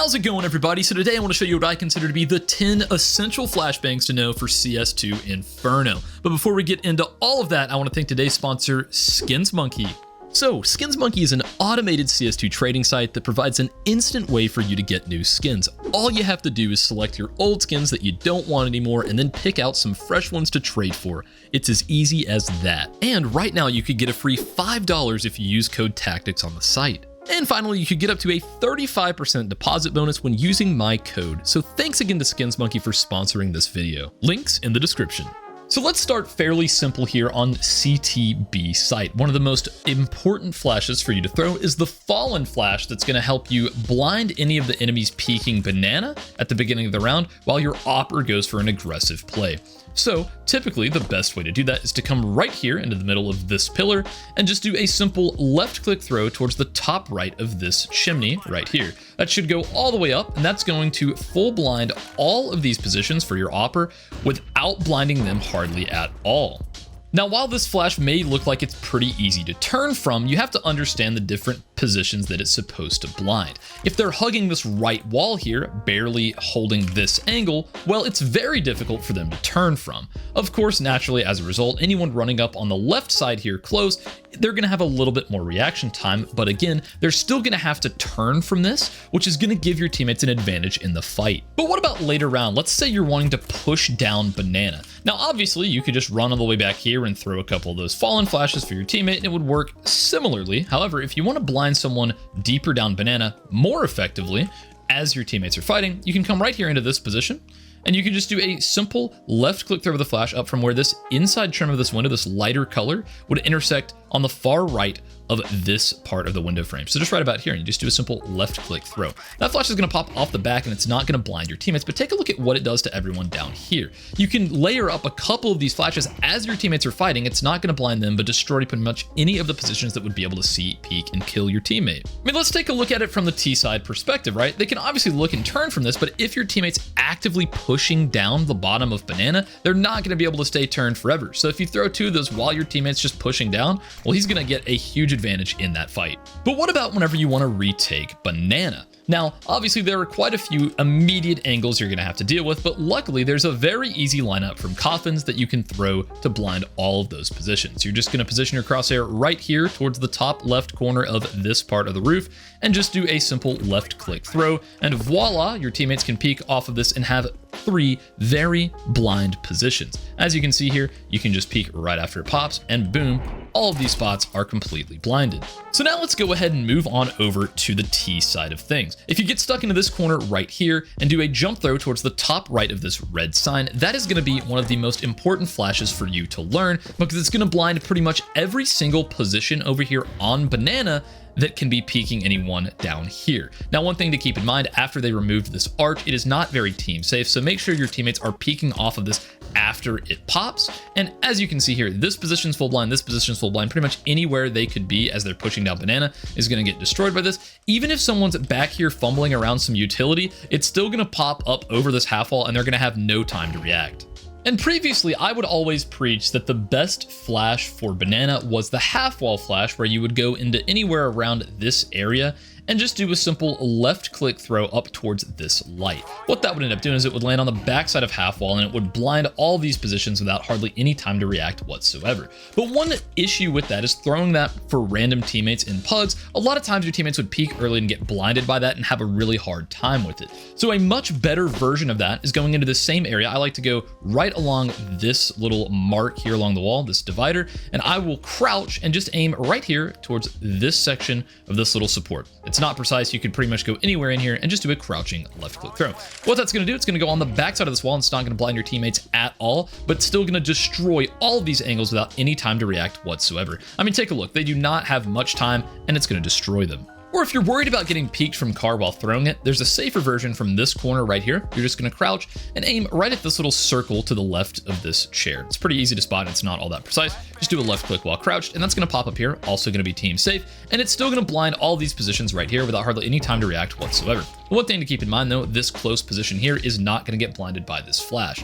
How's it going, everybody? So today I want to show you what I consider to be the 10 essential flashbangs to know for CS2 Inferno. But before we get into all of that, I want to thank today's sponsor, SkinsMonkey. So, SkinsMonkey is an automated CS2 trading site that provides an instant way for you to get new skins. All you have to do is select your old skins that you don't want anymore and then pick out some fresh ones to trade for. It's as easy as that. And right now you could get a free $5 if you use code TACTICS on the site. And finally, you could get up to a 35% deposit bonus when using my code. So thanks again to SkinsMonkey for sponsoring this video. Links in the description. So let's start fairly simple here on CTB site. One of the most important flashes for you to throw is the Fallen Flash that's going to help you blind any of the enemies peeking banana at the beginning of the round while your opper goes for an aggressive play. So typically the best way to do that is to come right here into the middle of this pillar and just do a simple left click throw towards the top right of this chimney right here. That should go all the way up, and that's going to full blind all of these positions for your opper without blinding them hardly at all. Now, while this flash may look like it's pretty easy to turn from, you have to understand the different positions that it's supposed to blind. If they're hugging this right wall here, barely holding this angle, well, it's very difficult for them to turn from. Of course, naturally, as a result, anyone running up on the left side here close, they're going to have a little bit more reaction time, but again, they're still going to have to turn from this, which is going to give your teammates an advantage in the fight. But what about later round? Let's say you're wanting to push down banana. Now, obviously, you could just run all the way back here and throw a couple of those fallen flashes for your teammate, and it would work similarly. However, if you want to blind someone deeper down banana more effectively as your teammates are fighting, you can come right here into this position, and you can just do a simple left click throw of the flash up from where this inside trim of this window, this lighter color, would intersect on the far right of this part of the window frame. So just right about here, and you just do a simple left click throw. That flash is going to pop off the back and it's not going to blind your teammates, but take a look at what it does to everyone down here. You can layer up a couple of these flashes as your teammates are fighting. It's not going to blind them, but destroy pretty much any of the positions that would be able to see, peek, and kill your teammate. I mean, let's take a look at it from the T side perspective, right? They can obviously look and turn from this, but if your teammate's actively pushing down the bottom of banana, they're not going to be able to stay turned forever. So if you throw two of those while your teammate's just pushing down, well, he's going to get a huge advantage in that fight. But what about whenever you want to retake banana? Now, obviously there are quite a few immediate angles you're going to have to deal with, but luckily there's a very easy lineup from coffins that you can throw to blind all of those positions. You're just going to position your crosshair right here towards the top left corner of this part of the roof and just do a simple left click throw, and voila, your teammates can peek off of this and have three very blind positions. As you can see here, you can just peek right after it pops, and boom, all of these spots are completely blinded. So now let's go ahead and move on over to the T side of things. If you get stuck into this corner right here and do a jump throw towards the top right of this red sign, that is going to be one of the most important flashes for you to learn, because it's going to blind pretty much every single position over here on banana that can be peeking anyone down here. Now, one thing to keep in mind, after they removed this arch, it is not very team safe, so make sure your teammates are peeking off of this after it pops. And as you can see here, this position's full blind, this position's full blind, pretty much anywhere they could be as they're pushing down banana is going to get destroyed by this. Even if someone's back here fumbling around some utility, it's still going to pop up over this half wall and they're going to have no time to react. And previously, I would always preach that the best flash for banana was the half wall flash, where you would go into anywhere around this area and just do a simple left click throw up towards this light. What that would end up doing is it would land on the backside of half wall and it would blind all these positions without hardly any time to react whatsoever. But one issue with that is throwing that for random teammates in pugs. A lot of times your teammates would peek early and get blinded by that and have a really hard time with it. So a much better version of that is going into the same area. I like to go right along this little mark here along the wall, this divider, and I will crouch and just aim right here towards this section of this little support. It's not precise. You could pretty much go anywhere in here and just do a crouching left click throw. What that's going to do, it's going to go on the backside of this wall and it's not going to blind your teammates at all, but it's still going to destroy all of these angles without any time to react whatsoever. I mean, take a look. They do not have much time and it's going to destroy them. Or if you're worried about getting peeked from car while throwing it, there's a safer version from this corner right here. You're just going to crouch and aim right at this little circle to the left of this chair. It's pretty easy to spot. It's not all that precise. Just do a left click while crouched, and that's going to pop up here. Also going to be team safe, and it's still going to blind all these positions right here without hardly any time to react whatsoever. One thing to keep in mind though, this close position here is not going to get blinded by this flash.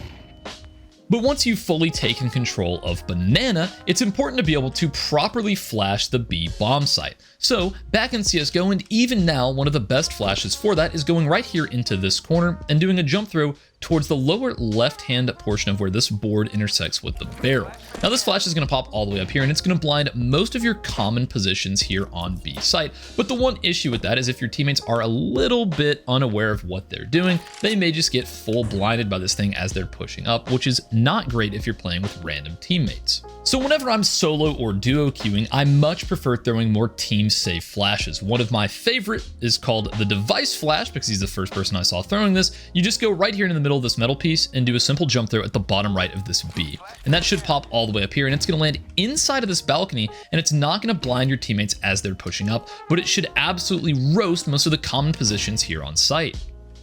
But once you've fully taken control of Banana, it's important to be able to properly flash the B bomb site. So back in CSGO and even now, one of the best flashes for that is going right here into this corner and doing a jump throw towards the lower left-hand portion of where this board intersects with the barrel. Now this flash is going to pop all the way up here and it's going to blind most of your common positions here on B site. But the one issue with that is if your teammates are a little bit unaware of what they're doing, they may just get full blinded by this thing as they're pushing up, which is not great if you're playing with random teammates. So whenever I'm solo or duo queuing, I much prefer throwing more team safe flashes. One of my favorite is called the device flash because he's the first person I saw throwing this. You just go right here in the middle of this metal piece and do a simple jump throw at the bottom right of this B. And that should pop all the way up here and it's going to land inside of this balcony and it's not going to blind your teammates as they're pushing up, but it should absolutely roast most of the common positions here on site.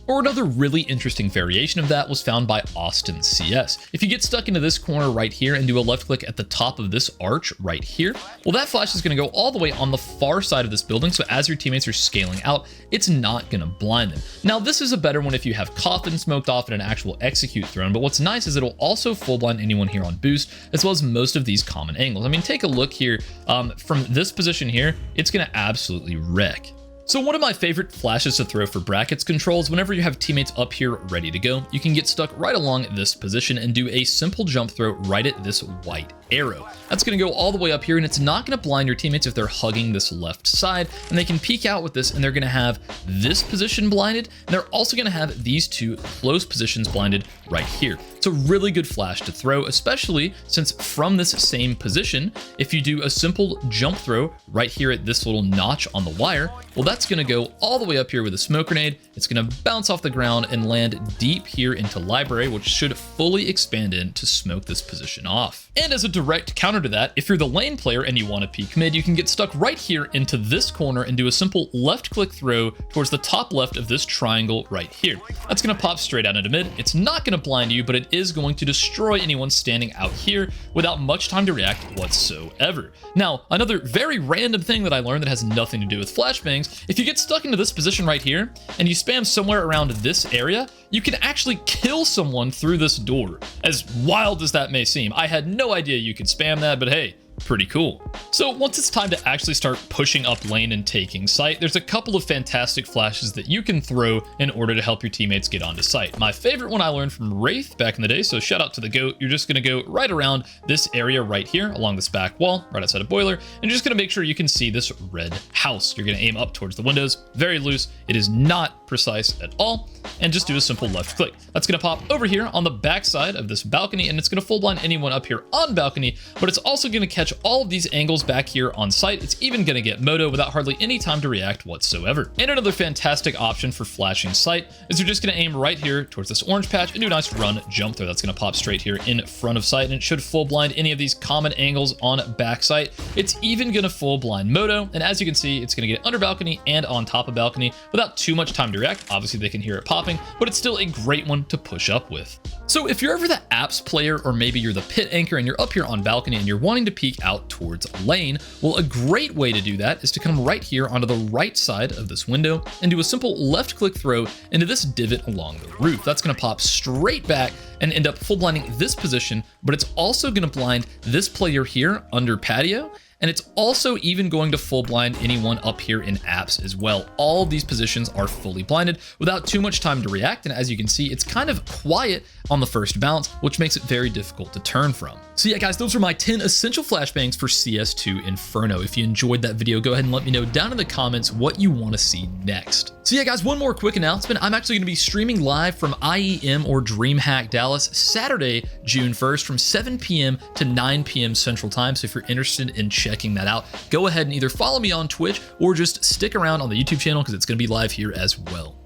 Or another really interesting variation of that was found by Austin CS. If you get stuck into this corner right here and do a left click at the top of this arch right here, well, that flash is going to go all the way on the far side of this building. So as your teammates are scaling out, it's not going to blind them. Now, this is a better one if you have Coffin smoked off and an actual execute thrown. But what's nice is it'll also full blind anyone here on boost, as well as most of these common angles. I mean, take a look here from this position here, it's going to absolutely wreck. So one of my favorite flashes to throw for brackets control is whenever you have teammates up here ready to go, you can get stuck right along this position and do a simple jump throw right at this white arrow. That's going to go all the way up here and it's not going to blind your teammates if they're hugging this left side, and they can peek out with this and they're going to have this position blinded and they're also going to have these two close positions blinded right here. It's a really good flash to throw, especially since from this same position, if you do a simple jump throw right here at this little notch on the wire, well, that's going to go all the way up here with a smoke grenade. It's going to bounce off the ground and land deep here into library, which should fully expand in to smoke this position off. And as a direct counter to that, if you're the lane player and you want to peek mid, you can get stuck right here into this corner and do a simple left click throw towards the top left of this triangle right here. That's going to pop straight out into mid. It's not going to blind you, but it is going to destroy anyone standing out here without much time to react whatsoever. Now, another very random thing that I learned that has nothing to do with flashbangs, if you get stuck into this position right here and you spam somewhere around this area, you can actually kill someone through this door. As wild as that may seem, I had no idea you could spam that, but hey, pretty cool. So once it's time to actually start pushing up lane and taking site, there's a couple of fantastic flashes that you can throw in order to help your teammates get onto site. My favorite one I learned from Wraith back in the day, so shout out to the GOAT. You're just going to go right around this area right here along this back wall, right outside of boiler, and you're just going to make sure you can see this red house. You're going to aim up towards the windows, very loose. It is not precise at all, and just do a simple left click. That's going to pop over here on the back side of this balcony, and it's going to full blind anyone up here on balcony, but it's also going to catch all of these angles back here on site. It's even going to get moto without hardly any time to react whatsoever. And another fantastic option for flashing site is you're just going to aim right here towards this orange patch and do a nice run jump throw. That's going to pop straight here in front of site, and it should full blind any of these common angles on back site. It's even going to full blind moto, and as you can see, it's going to get under balcony and on top of balcony without too much time to react. Obviously, they can hear it popping, but it's still a great one to push up with. So if you're ever the apps player, or maybe you're the pit anchor and you're up here on balcony and you're wanting to peek out towards lane, well, a great way to do that is to come right here onto the right side of this window and do a simple left click throw into this divot along the roof. That's going to pop straight back and end up full blinding this position, but it's also going to blind this player here under patio. And it's also even going to full blind anyone up here in apps as well. All of these positions are fully blinded without too much time to react. And as you can see, it's kind of quiet on the first bounce, which makes it very difficult to turn from. So yeah, guys, those are my 10 essential flashbangs for CS2 Inferno. If you enjoyed that video, go ahead and let me know down in the comments what you want to see next. So yeah, guys, one more quick announcement. I'm actually going to be streaming live from IEM or DreamHack Dallas Saturday, June 1st from 7 p.m. to 9 p.m. Central Time. So if you're interested in checking that out, go ahead and either follow me on Twitch or just stick around on the YouTube channel because it's going to be live here as well.